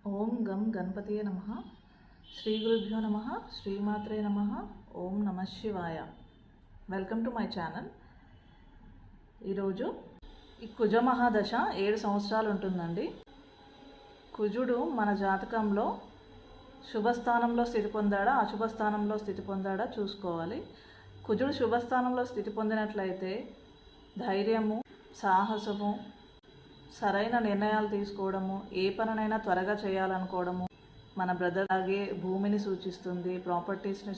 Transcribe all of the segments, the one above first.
ఓం గం గణపతియే నమః. శ్రీ గురుభ్యో నమః. శ్రీమాత్రే నమః. ఓం నమః శివాయ. Welcome to my channel. ఈరోజు ఈ కుజ మహాదశ 7 సంవత్సరాలు ఉంటుందండి. కుజుడు మన జాతకంలో శుభస్థానంలో స్థితి పొందాడా అశుభస్థానంలో స్థితి పొందాడా చూసుకోవాలి. కుజుడు శుభస్థానంలో స్థితి పొందినట్లయితే ధైర్యము, సాహసము, సరైన నిర్ణయాలు తీసుకోవడము, ఏ పనినైనా త్వరగా చేయాలనుకోవడము, మన బ్రదర్ అలాగే భూమిని సూచిస్తుంది, ప్రాపర్టీస్ని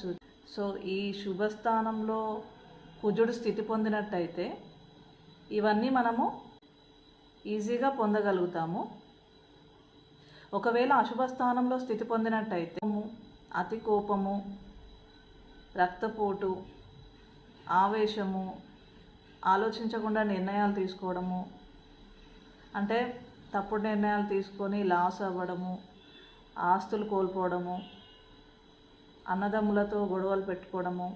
సో ఈ శుభస్థానంలో కుజుడు స్థితి పొందినట్టయితే ఇవన్నీ మనము ఈజీగా పొందగలుగుతాము. ఒకవేళ అశుభస్థానంలో స్థితి పొందినట్టయితే అతి కోపము, రక్తపోటు, ఆవేశము, ఆలోచించకుండా నిర్ణయాలు తీసుకోవడము, అంటే తప్పుడు నిర్ణయాలు తీసుకొని లాస్ అవ్వడము, ఆస్తులు కోల్పోవడము, అన్నదమ్ములతో గొడవలు పెట్టుకోవడము,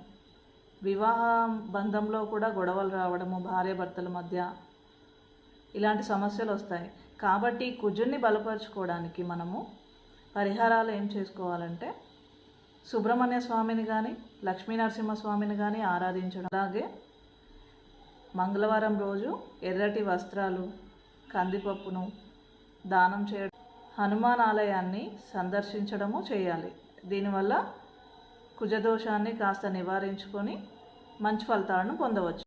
వివాహ బంధంలో కూడా గొడవలు రావడము, భార్యాభర్తల మధ్య ఇలాంటి సమస్యలు వస్తాయి. కాబట్టి కుజున్ని బలపరుచుకోవడానికి మనము పరిహారాలు ఏం చేసుకోవాలంటే సుబ్రహ్మణ్య స్వామిని కానీ లక్ష్మీనరసింహస్వామిని కానీ ఆరాధించడం, అలాగే మంగళవారం రోజు ఎర్రటి వస్త్రాలు, కందిపప్పును దానం చేయడం, హనుమాన్ ఆలయాన్ని సందర్శించడము చేయాలి. దీనివల్ల కుజదోషాన్ని కాస్త నివారించుకొని మంచి ఫలితాలను పొందవచ్చు.